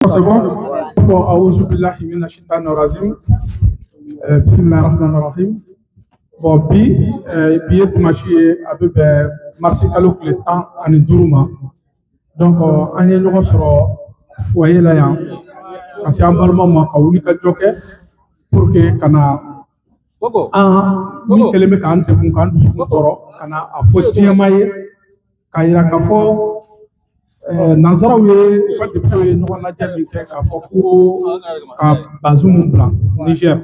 C'est bon? A'ouzou billahi minash shaitanir rajim. Bismillahir rahmanir rahim. Bon, bi dimanche avec marché kalo le temps en Duruma. Donc on est le sera foyer là ya. Parce qu'en parlant ma ka wuli ka joke pour que kana mi keleme ka ante kun kan du toro kana afo tiemaye kayira ka fo Nazara ye pas de peu nous on a déjà dit qu'à Foko à Bazoum blanc Niger.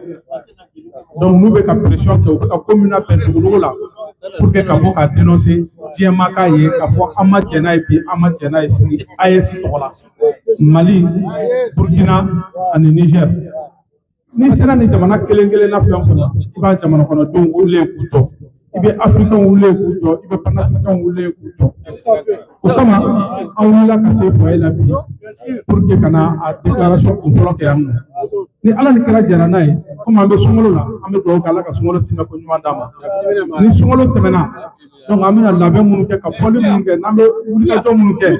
Donc nous avec la pression que la commune a perdu là pour que Kabo a dénoncé Diamaka ye qu'à fo Amadjena et puis Amadjena ici AES là Mali Burkina et Niger. Ni sera ni jamana kelengele na fion ko ba jamana kono don o le kujo ibe africain o le kujo ibe panafricain o le kujo o kama an wula ka se fo la bi pour que kana a déclaration ko folo ke am ni ala ni kala jara nay comme ambe sungolo la ambe do kala ka sungolo tinna ko nyuma dama ni sungolo temena donc amina labe munu ke ka poli munu ke nambe wuli ka to munu ke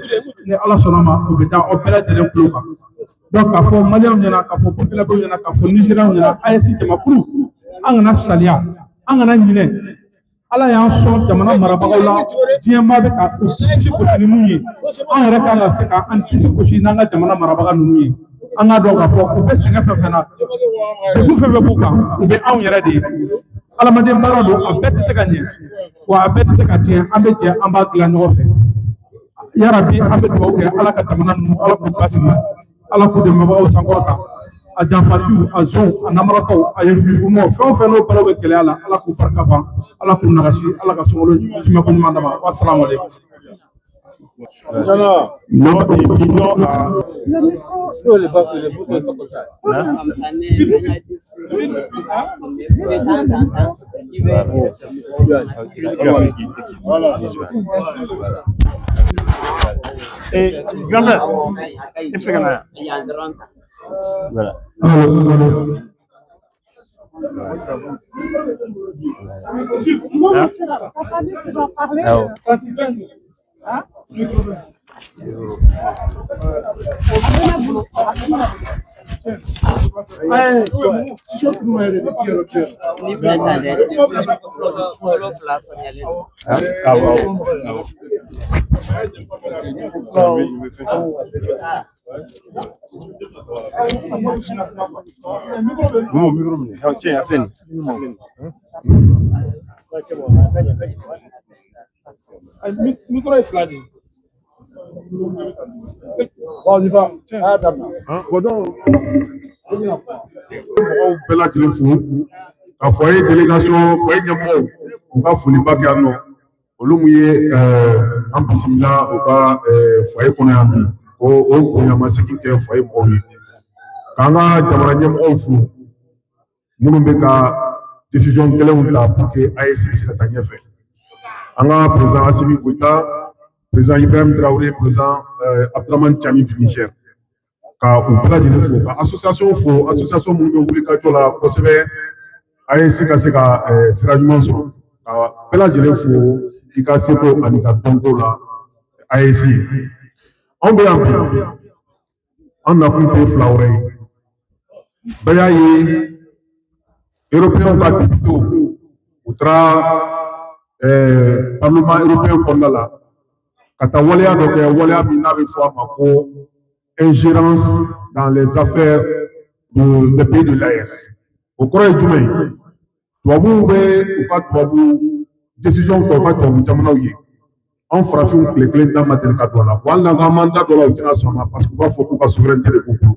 ni ala sonama o be da o bela tele kulo donc k'a fɔ maliyɛnw ɲɛna k'a fɔ burkinabɛw ɲɛna k'a fɔ nigériens ɲɛna AES jamakulu an kana saliya an kana ɲinɛ ala y'an sɔn jamana marabagaw la diɲɛmaa bɛ ka u disi gosi ni mun ye an yɛrɛ kan ka se k'an disi gosi n'an ka jamana marabaga ninnu ye an k'a dɔn k'a fɔ u bɛ sɛgɛn fɛn fɛn na degun fɛn fɛn b'u kan u bɛ anw yɛrɛ de ye adamaden baara don a bɛɛ tɛ se ka ɲɛ wa a bɛɛ tɛ se ka tiɲɛ an bɛ jɛ an b'a dilan ɲɔgɔn fɛ yarabi an bɛ dugawu kɛ ala ka jamana ninnu ala k'u basigi ala k'u dɛmɛbagaw sankɔrɔta a janfatiw a zon a namarakaw a yiribirikumaw fɛn o fɛn n'o baaraw bɛ gɛlɛya la ala k'u barika ban ala k'u nagasi ala ka sungalo timɛko ɲuman dama wasalamu aleykum. Et grand-mère, est-ce que voilà. Micro est flagué. Bella Tilifou, a foyer délégation, foyer Niamou, on va fouler Bakiano, Olumuye, Ampisimila, on va foyer Konayambi, au Yamasaki, foyer Moui. Kanga, Jamaraniam Ofu, Mounoubeka, décision de l'État pour que AES puisse être fait. Anga, président Assimi Kouita, président Ibrahim Traoré, président Abdraman Tchami du Niger. Ka upela de fo ka association mun be wuli ka jola ko sebe ay sika sika sirajuman so ka pela de fo ika seko ani ka tongo la AEC on be ambi on a pris flawre baya yi européen ka dipito outra parlement européen comme là kata waleya do ke waleya mi na be fo amako ingérence dans les affaires des pays de l'AES. Au cours du jour, Touabou ou pas Touabou, décision qu'on va tomber, on fera une clé dans ma télé là. Voilà un mandat de la parce qu'on va faire pour la souveraineté des peuples.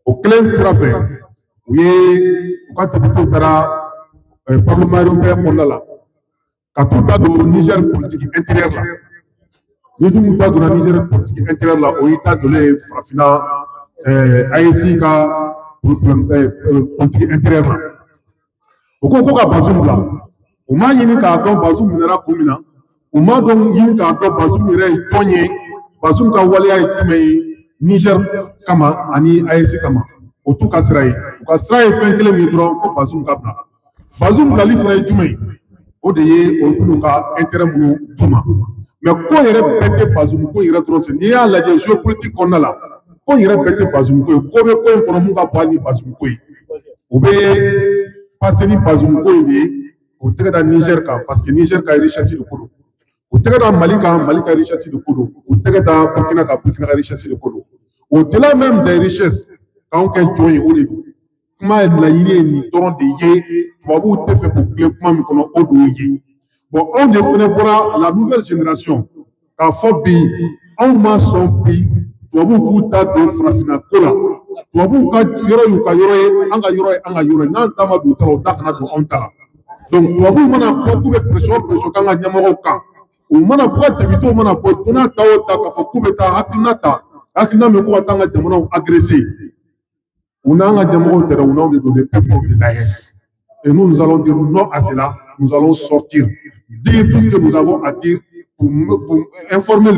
Au clé sera fait. Oui, quand tu peux Parlement européen pour là. Quand tout cas de Niger politique intérieure là. Nous devons pas de la Niger politique intérieure là, au état de l'Afrafina, AEC, politique intérieure là. Au Congo, Bazoum là, au moins il y a un Bazoum minera communa, au moins donc il y a un Bazoum minera Tonye, Bazoum Kawalea et Tumei, Niger Kama, Ani AEC Kama, au tout cas Sraï, au cas Sraï fait un kilomètre au Bazoum Kabla. Bazoum Kali Sraï Tumei, au déé, au Touka, intérêt Mounou Touma. Mais quand il y a pété Bazoum, quand il y a trop, il y a la géopolitique qu'on a là. ko yɛrɛ bɛɛ tɛ Bazoum ko ye ko bɛ ko in kɔnɔ mun ka bon hali ni Bazoum ko ye o bɛ passer ni Bazoum ko in de ye o tɛgɛ da Niger kan parce que Niger ka richesse de ko don o tɛgɛ da Mali kan Mali ka richesse de ko don o tɛgɛ da Burkina ka Burkina ka richesse de ko don au-delà même des richesses k'anw kɛ jɔn ye o de don kuma laɲini ye nin dɔrɔn de ye tubabuw tɛ fɛ k'o tilen kuma min kɔnɔ o de y'o ye bon anw de fɛnɛ bɔra la nouvelle génération k'a fɔ bi anw ma sɔn bi tubabuw k'u ta don farafinna ko la tubabuw ka yɔrɔ y'u ka yɔrɔ ye an ka yɔrɔ ye an ka yɔrɔ ye n'an ta ma don u ta la o ta kana don anw ta la donc tubabuw mana bɔ k'u bɛ pression k'an ka ɲɛmɔgɔw kan u mana bɔ ka debitew mana bɔ don n'a ta o ta k'a fɔ k'u bɛ taa hakilina ta hakilina min ko ka taa an ka jamanaw agresser u n'an ka ɲɛmɔgɔw tɛ dɛ u n'anw de don les peuples de l'AES et nous allons dire non à cela nous allons sortir dire tout ce que nous avons à dire pour informer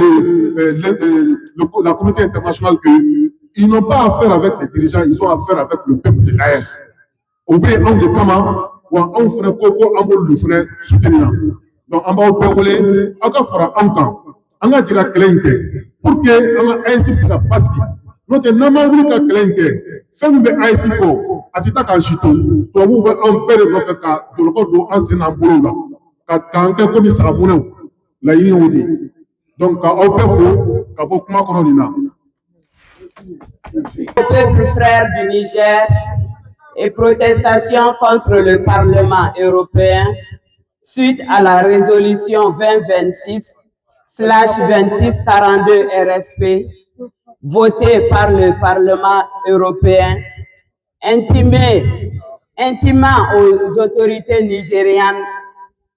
la communauté internationale qu'ils n'ont pas affaire avec les dirigeants, ils ont affaire avec le peuple de l'AES. Au bout de Kama, ou en ferait Koko, en le ferait soutenir. Donc, en bas au Pérolé, en cas fera un temps, en a dit la clé pour que on a ainsi la passe. Notre nom ka clé, femme de Aïsiko, à Tita Kanchito, toi vous en père de notre cas, de le corps d'ancien Amboula. Quand comme ça a la union dit donc au pefo kabokuma koronina au peuple frère du Niger et protestation contre le Parlement européen suite à la résolution 2026/2642 RSP votée par le Parlement européen intimant aux autorités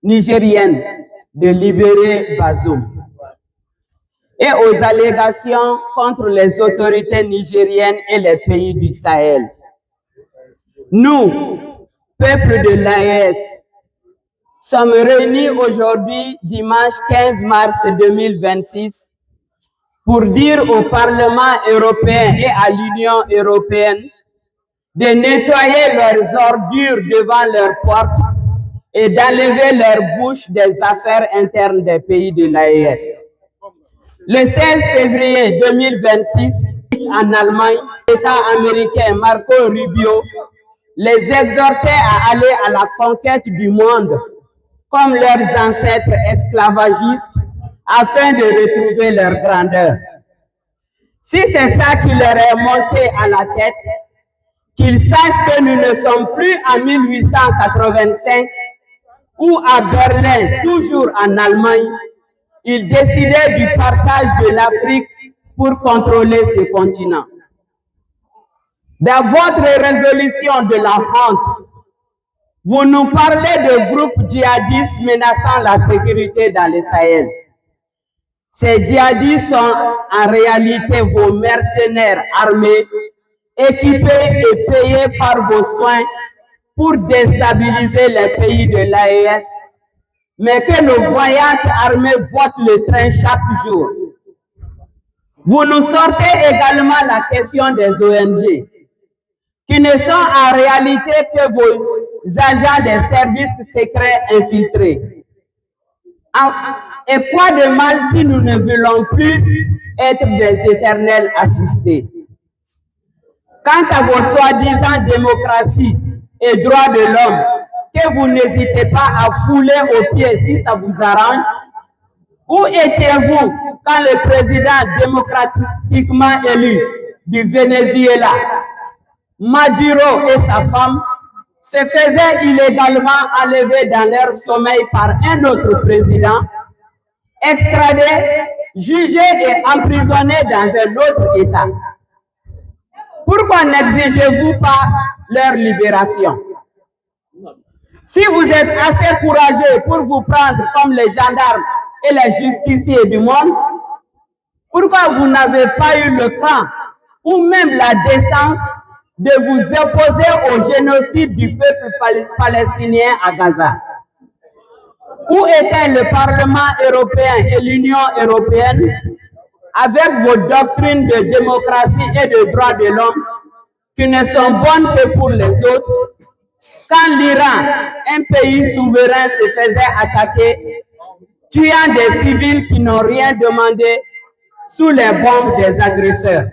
nigériennes de libérer Bazoum et aux allégations contre les autorités nigériennes et les pays du Sahel. Nous, peuple de l'AES, sommes réunis aujourd'hui, dimanche 15 mars 2026, pour dire au Parlement européen et à l'Union européenne de nettoyer leurs ordures devant leurs portes et d'enlever leur bouche des affaires internes des pays de l'AES. Le 16 février 2026, en Allemagne, l'État américain Marco Rubio les exhortait à aller à la conquête du monde comme leurs ancêtres esclavagistes afin de retrouver leur grandeur. Si c'est ça qui leur est monté à la tête, qu'ils sachent que nous ne sommes plus en 1885 où à Berlin, toujours en Allemagne, ils décidaient du partage de l'Afrique pour contrôler ce continent. Dans votre résolution de la honte, vous nous parlez de groupes djihadistes menaçant la sécurité dans le Sahel. Ces djihadistes sont en réalité vos mercenaires armés, équipés et payés par vos soins pour déstabiliser les pays de l'AES, mais que nos voyantes armées boitent le train chaque jour. Vous nous sortez également la question des ONG, qui ne sont en réalité que vos agents des services secrets infiltrés. Et quoi de mal si nous ne voulons plus être des éternels assistés? Quant à vos soi-disant démocratie et droits de l'homme, que vous n'hésitez pas à fouler aux pieds si ça vous arrange, où étiez-vous quand le président démocratiquement élu du Venezuela, Maduro et sa femme, se faisaient illégalement enlever dans leur sommeil par un autre président, extradés, jugés et emprisonnés dans un autre État? Pourquoi n'exigez-vous pas leur libération? Si vous êtes assez courageux pour vous prendre comme les gendarmes et les justiciers du monde, pourquoi vous n'avez pas eu le cran ou même la décence de vous opposer au génocide du peuple palestinien à Gaza? Où était le Parlement européen et l'Union européenne avec vos doctrines de démocratie et de droits de l'homme qui ne sont bonnes que pour les autres, quand l'Iran, un pays souverain, se faisait attaquer, tuant des civils qui n'ont rien demandé sous les bombes des agresseurs?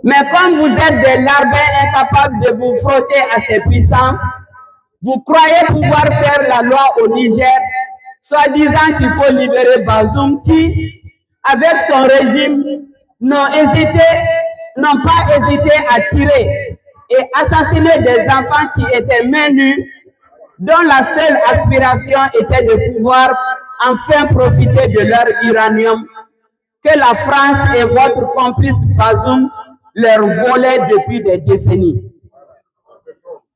Mais comme vous êtes des larbins incapables de vous frotter à ces puissances, vous croyez pouvoir faire la loi au Niger, soi-disant qu'il faut libérer Bazoum qui, avec son régime, n'ont pas hésité à tirer et assassiner des enfants qui étaient mains nues, dont la seule aspiration était de pouvoir enfin profiter de leur uranium que la France et votre complice Bazoum leur volaient depuis des décennies.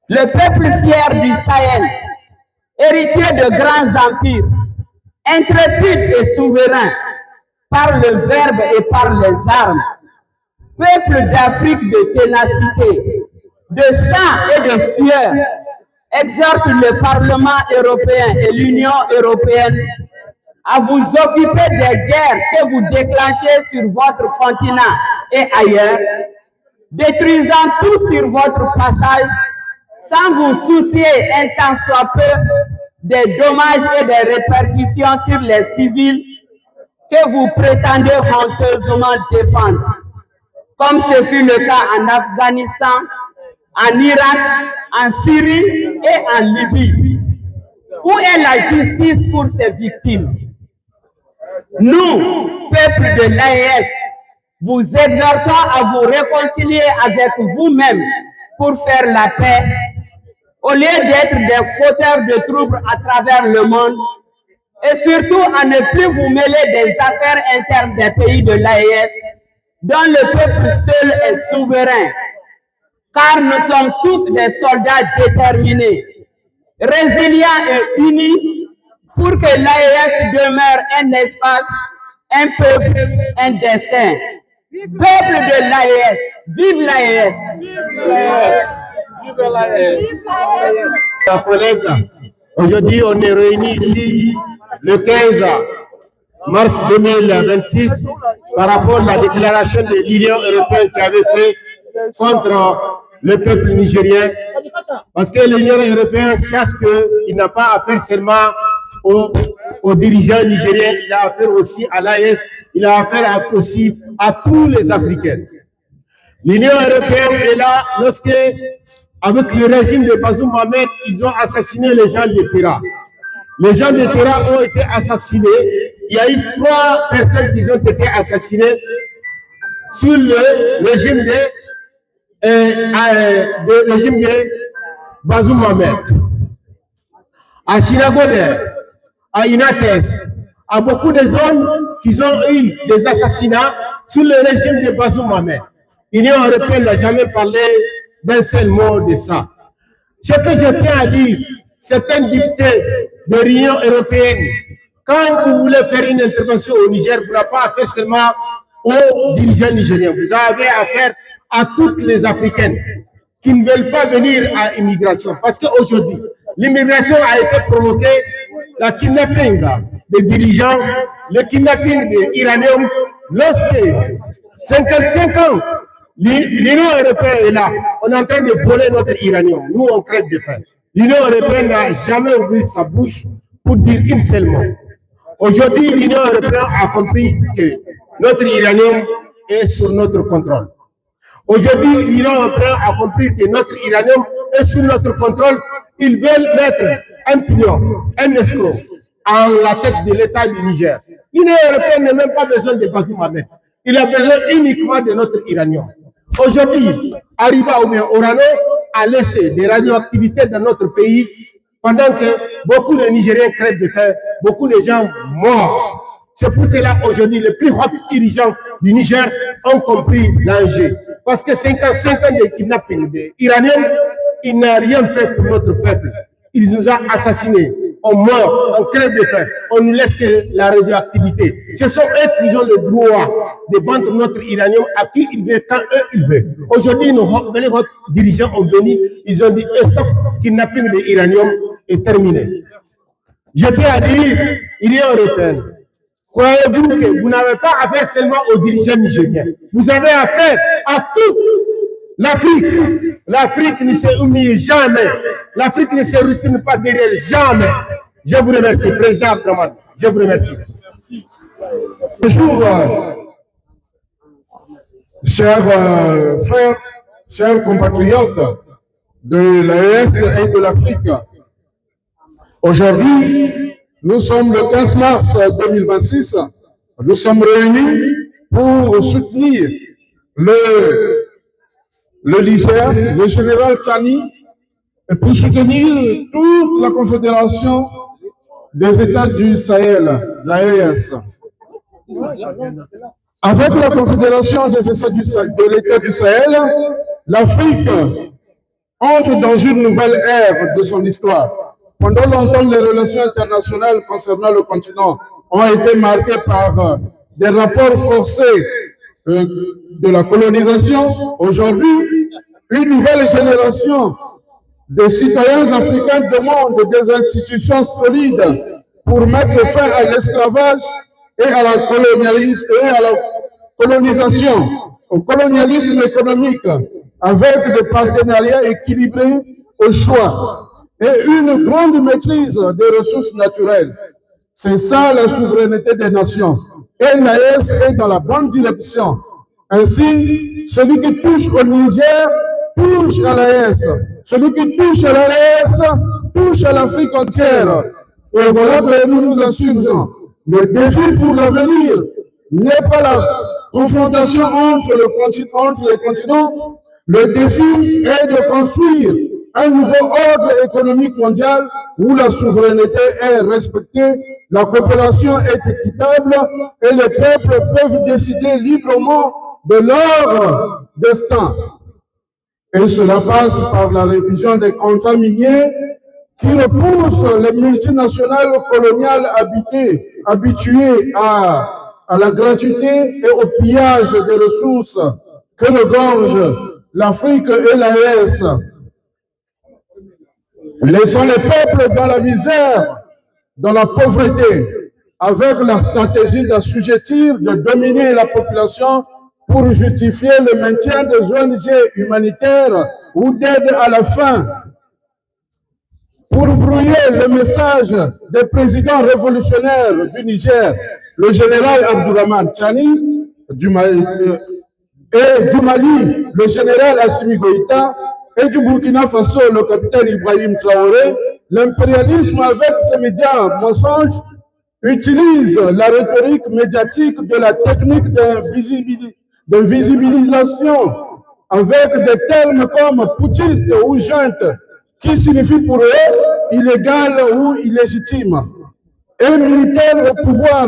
Le peuple fier du Sahel, héritier de grands empires, intrépide et souverain par le verbe et par les armes, peuple d'Afrique de ténacité, de sang et de sueur, exhorte le Parlement européen et l'Union européenne à vous occuper des guerres que vous déclenchez sur votre continent et ailleurs, détruisant tout sur votre passage, sans vous soucier un tant soit peu des dommages et des répercussions sur les civils que vous prétendez honteusement défendre, comme ce fut le cas en Afghanistan, en Irak, en Syrie et en Libye. Où est la justice pour ces victimes? Nous, peuple de l'AES, vous exhortons à vous réconcilier avec vous-même pour faire la paix, au lieu d'être des fauteurs de troubles à travers le monde, et surtout à ne plus vous mêler des affaires internes des pays de l'AES, dont le peuple seul est souverain, car nous sommes tous des soldats déterminés, résilients et unis pour que l'AES demeure un espace, un peuple, un destin. Peuple de l'AES, vive l'AES! Vive l'AES! Chers collègues, aujourd'hui on est réunis ici le 15 mars 2026 par rapport à la déclaration de l'Union européenne qui avait fait contre le peuple nigérien, parce que l'Union européenne cherche qu'il n'a pas affaire seulement aux dirigeants nigériens, il a affaire aussi à l'AES, il a affaire aussi à tous les Africains. L'Union européenne est là lorsque, avec le régime de Bazoum Mohamed, ils ont assassiné les gens de Terra. Les gens de Terra ont été assassinés. Il y a eu 3 personnes qui ont été assassinées sous le régime de Bazoum Mohamed. À Chinagoder, à Inates, à beaucoup de zones qui ont eu des assassinats sous le régime de Bazoum Mohamed. L'Union européenne n'a jamais parlé d'un seul mot de ça. Ce que je tiens à dire, certains députés de l'Union européenne, quand vous voulez faire une intervention au Niger, vous n'avez pas affaire seulement aux dirigeants nigériens, vous avez affaire à toutes les Africaines qui ne veulent pas venir à l'immigration. Parce qu'aujourd'hui, l'immigration a été provoquée, la kidnapping des dirigeants, le kidnapping des Iraniens, lorsque 55 ans, l'Union européenne est là, on est en train de voler notre uranium, nous on crève de faim. L'Union européenne n'a jamais ouvert sa bouche pour dire une seule mot. Aujourd'hui, l'Union européenne a compris que notre uranium est sous notre contrôle. Aujourd'hui, l'Union européenne a compris que notre uranium est sous notre contrôle. Ils veulent mettre un pion, un escroc, en la tête de l'État du Niger. L'Union européenne n'a même pas besoin de Bazoum Mohamed. Il a besoin uniquement de notre uranium. Aujourd'hui, Ariba ou bien Orano a laissé des radioactivités dans notre pays pendant que beaucoup de Nigériens crèvent de faim, beaucoup de gens morts. C'est pour cela aujourd'hui les plus hauts dirigeants du Niger ont compris l'enjeu. Parce que 55 ans de kidnapping d'Iraniens, il n'a rien fait pour notre peuple. Il nous a assassinés, on meurt, on crève de faim, on ne laisse que la radioactivité. Ce sont eux qui ont le droit de vendre notre uranium à qui ils veulent, quand eux ils veulent. Aujourd'hui, nos dirigeants ont venu, ils ont dit un stop kidnapping de l'uranium est terminé. Je tiens à dire, l'Union européenne, croyez-vous que vous n'avez pas affaire seulement aux dirigeants nigériens, vous avez affaire à toute l'Afrique. L'Afrique ne se humilie jamais. L'Afrique ne se retourne pas derrière jamais. Je vous remercie, Président Abdraman. Je vous remercie. Bonjour. chers frères, chers compatriotes de l'AES et de l'Afrique, aujourd'hui, nous sommes le 15 mars 2026, nous sommes réunis pour soutenir le Niger, le général Tchani, et pour soutenir toute la confédération des États du Sahel, l'AES. Avec la confédération des États de l'État du Sahel, l'Afrique entre dans une nouvelle ère de son histoire. Pendant longtemps, les relations internationales concernant le continent ont été marquées par des rapports forcés de la colonisation. Aujourd'hui, une nouvelle génération de citoyens africains demandent des institutions solides pour mettre fin à l'esclavage et à la colonisation, au colonialisme économique, avec des partenariats équilibrés au choix et une grande maîtrise des ressources naturelles. C'est ça la souveraineté des nations. Et l'AES est dans la bonne direction. Ainsi, celui qui touche au Niger touche à l'AES. Celui qui touche à l'AES touche à l'Afrique entière. Et voilà que nous nous insurgeons. Le défi pour l'avenir n'est pas la confrontation entre les continents. Le défi est de construire un nouveau ordre économique mondial où la souveraineté est respectée, la coopération est équitable et les peuples peuvent décider librement de leur destin. Et cela passe par la révision des contrats miniers qui repoussent les multinationales coloniales habituées à la gratuité et au pillage des ressources que regorgent l'Afrique et l'AES. Laissons les peuples dans la misère, dans la pauvreté, avec la stratégie d'assujettir, de dominer la population pour justifier le maintien des ONG humanitaires ou d'aide à la faim, pour brouiller le message des présidents révolutionnaires du Niger, le général Abdourahmane Tchani, et du Mali, le général Assimi Goïta, et du Burkina Faso, le capitaine Ibrahim Traoré. L'impérialisme, avec ses médias mensonges, utilise la rhétorique médiatique de la technique de visibilisation avec des termes comme putschiste ou junte, qui signifie pour eux illégal ou illégitime. Et militaire au pouvoir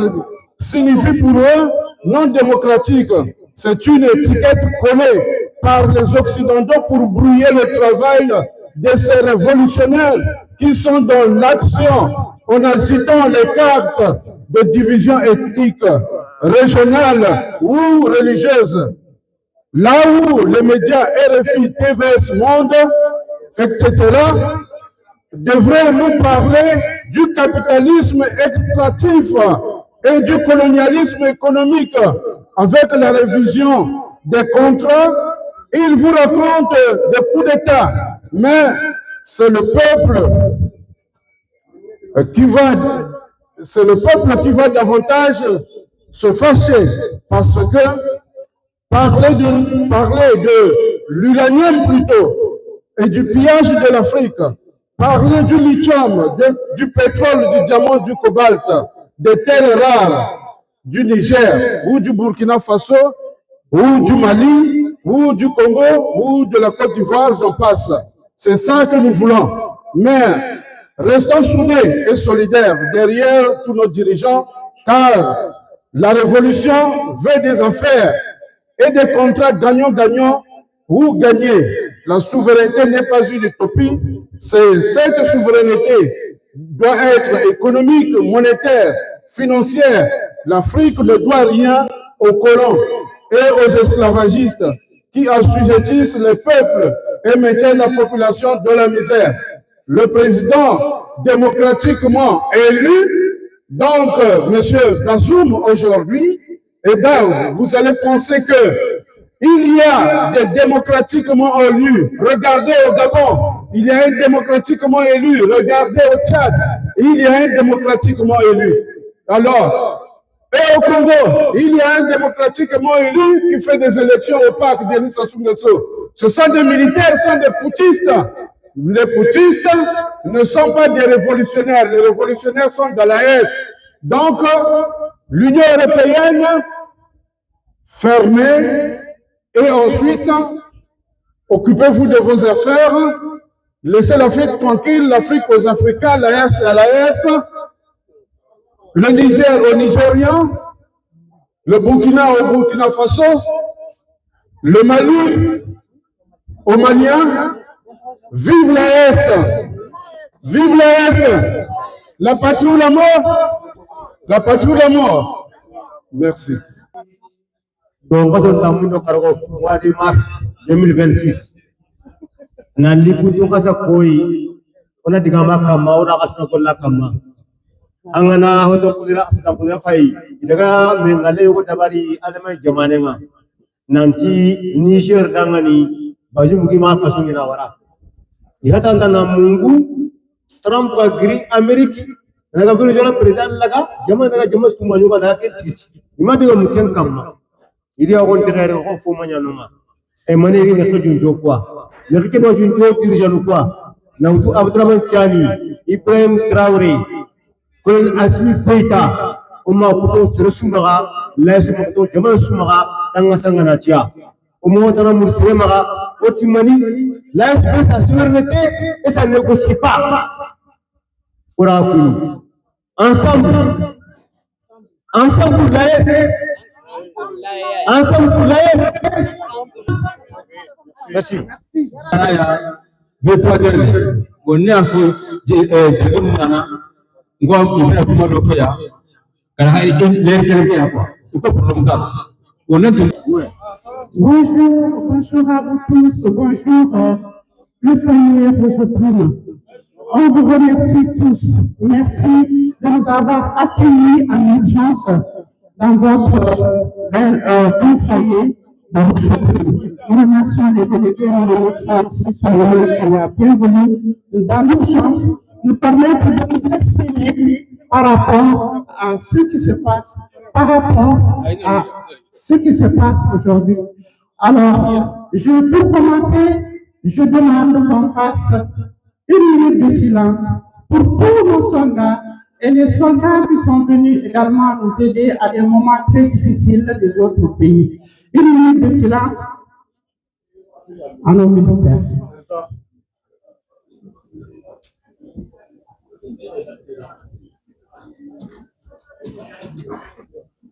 signifie pour eux non démocratique. C'est une étiquette collée par les Occidentaux pour brouiller le travail de ces révolutionnaires qui sont dans l'action en incitant les cartes de division ethnique, régionale ou religieuse. Là où les médias RFI, TVS, Monde, etc., devraient nous parler du capitalisme extractif et du colonialisme économique avec la révision des contrats. Ils vous racontent des coups d'État, mais c'est le peuple qui va davantage se fâcher, parce que parler de l'uranium plutôt et du pillage de l'Afrique, parler du lithium, du pétrole, du diamant, du cobalt, des terres rares du Niger ou du Burkina Faso ou du Mali ou du Congo ou de la Côte d'Ivoire, j'en passe. C'est ça que nous voulons. Mais restons soudés et solidaires derrière tous nos dirigeants, car la révolution veut des affaires et des contrats gagnant-gagnant ou gagner. La souveraineté n'est pas une utopie. Cette souveraineté doit être économique, monétaire, financière. L'Afrique ne doit rien aux colons et aux esclavagistes qui assujettissent les peuples et maintiennent la population dans la misère. Le président démocratiquement élu, donc M. Bazoum aujourd'hui, eh bien, vous allez penser que il y a des démocratiquement élus. Regardez au Gabon, il y a un démocratiquement élu. Regardez au Tchad, il y a un démocratiquement élu. Alors, Et au Congo, il y a un démocratiquement élu qui fait des élections opaques, Denis Sassou Nguesso. Ce sont des militaires, ce sont des putschistes. Les putschistes ne sont pas des révolutionnaires. Les révolutionnaires sont de l'AS. Donc, l'Union européenne fermée et ensuite, occupez-vous de vos affaires. Laissez l'Afrique tranquille, l'Afrique aux Africains, l'AS à l'AS, le Niger aux Nigériens, le Burkina au Burkina Faso, le Mali aux Maliens. Vive l'AS! Vive l'AS! La patrie ou la mort? La patrie ou la mort? Merci. Donc, mois de mars 2026. Nandi kutu kasa koi, ona digama kama ora kasna kolla kama. Angana hoto kudira fai. Daga mengale yoko dabari adama jamanenga. Nanti Niger dangani baju mugi ma kasungi na wara. Ihata na Mungu Trump ka giri Ameriki. Naga vile jona president laga jama tumanyuka na kiti. Imadiga muten kama. Ili akon tigere ko fo manyanuma. E maneri ne ko junjo kwa. Ne ko no junjo dirjanu kwa. Na utu Abdurrahman Chani, Ibrahim Traoré, Colonel Asmi Goïta, Oma kuto serusumaga, laisse kuto jaman sumaga tanga sangana tia. Oma tana mursemaga, otimani laisse sa souveraineté et ça ne négocie pas. Pour Akuni. Ensemble pour l'AS. Ensemble pour l'AS. Merci. On a bonjour à vous tous, bonjour le Seigneur, bonjour prime. On vous remercie tous. Merci de nous avoir accueillis en urgence dans votre foyer. Nous remercions les délégués, nous remercions ici, soyez bienvenus dans l'urgence, nous permettre de nous exprimer par rapport à ce qui se passe, par rapport à ce qui se passe aujourd'hui. Alors, pour commencer, je demande qu'on fasse une minute de silence pour tous nos soldats et les soldats qui sont venus également nous aider à des moments très difficiles des autres pays. Une minute de silence à nos militaires.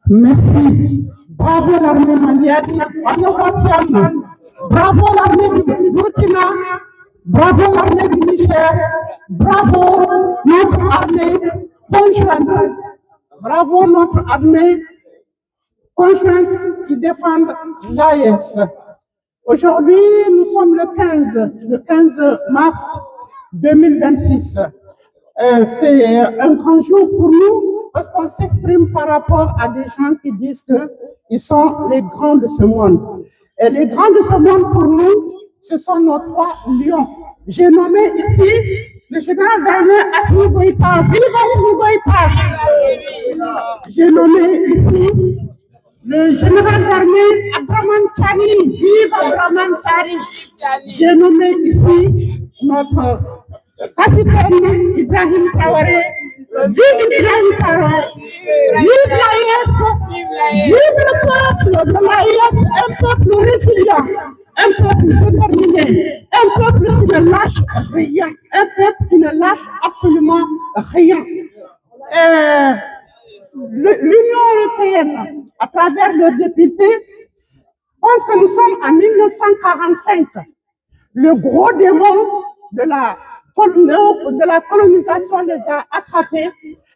Merci. Bravo l'armée malienne, bravo l'armée du Burkina, bravo l'armée du Niger, bravo notre armée conjointe, bravo notre armée conjointe qui défend l'AES. Aujourd'hui, nous sommes le 15 mars 2026. C'est un grand jour pour nous parce qu'on s'exprime par rapport à des gens qui disent qu'ils sont les grands de ce monde. Et les grands de ce monde pour nous, ce sont nos 3 lions. J'ai nommé ici le général d'armée Assimi Goïta. Vive Assimi Goïta! J'ai nommé ici le général d'armée Abdurrahman Chani. Vive Abdurrahman Chani! J'ai nommé ici notre capitaine Ibrahim Traoré. Vive Ibrahim Traoré! Vive l'AES! Vive le peuple de l'AES, un peuple résilient, un peuple déterminé, un peuple qui ne lâche rien, un peuple qui ne lâche absolument rien. L'Union européenne, à travers leurs députés, pense que nous sommes en 1945. Le gros démon de la colonisation les a attrapés.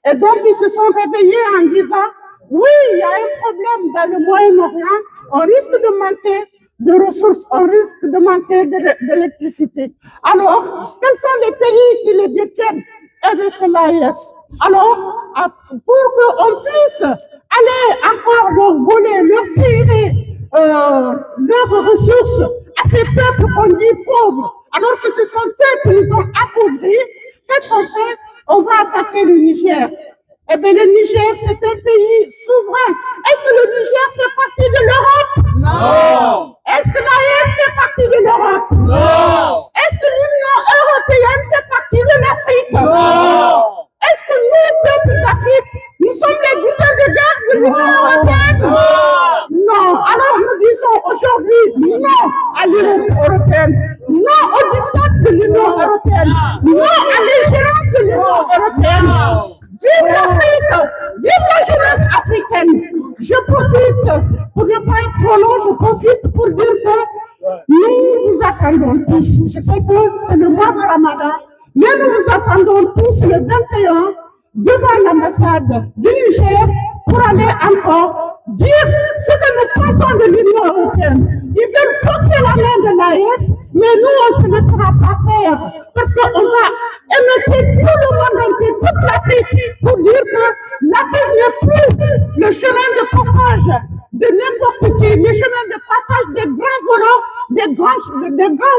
Et donc, ils se sont réveillés en disant, oui, il y a un problème dans le Moyen-Orient, on risque de manquer de ressources, on risque de manquer d'électricité. Alors, quels sont les pays qui les détiennent? Eh bien, c'est l'AES. Alors, pour qu'on puisse aller encore leur voler, leur tirer leurs ressources à ces peuples qu'on dit pauvres, alors que ce sont eux qui nous ont appauvris, qu'est-ce qu'on fait? On va attaquer le Niger. Eh bien, le Niger, c'est un pays souverain. Est-ce que le Niger fait partie de l'Europe? Non. Est-ce que l'AES fait partie de l'Europe? Non. Est-ce que l'Union européenne fait partie de l'Afrique? Non. Est-ce que nous, peuples d'Afrique, nous sommes les butins de guerre de l'Union européenne? Non. Alors nous disons aujourd'hui non à l'Union européenne, non au diktat de l'Union européenne, non à l'ingérence de l'Union européenne. Vive l'Afrique, vive la jeunesse africaine. Je profite, pour ne pas être trop long, je profite pour dire que nous vous attendons tous. Je sais que c'est le mois de Ramadan, mais nous vous attendons tous le 21 devant l'ambassade du Niger pour aller encore dire ce que nous pensons de l'Union européenne. Ils veulent forcer la main de l'AES, mais nous, on ne se laissera pas faire parce qu'on va émettre tout le monde entier, toute l'Afrique, pour dire que l'Afrique n'est plus le chemin de passage de n'importe qui, le chemin de passage des grands voleurs, des grands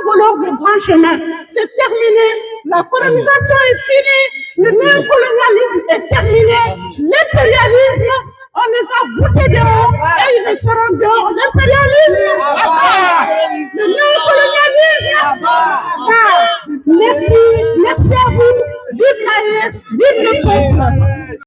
voleurs de grands chemins. C'est terminé, la colonisation est finie, le néocolonialisme est terminé, l'impérialisme, on les a boutés dehors et ils resteront dehors. L'impérialisme, à bas. Le néocolonialisme, à bas. Merci à vous, vive l'AES, vive le peuple.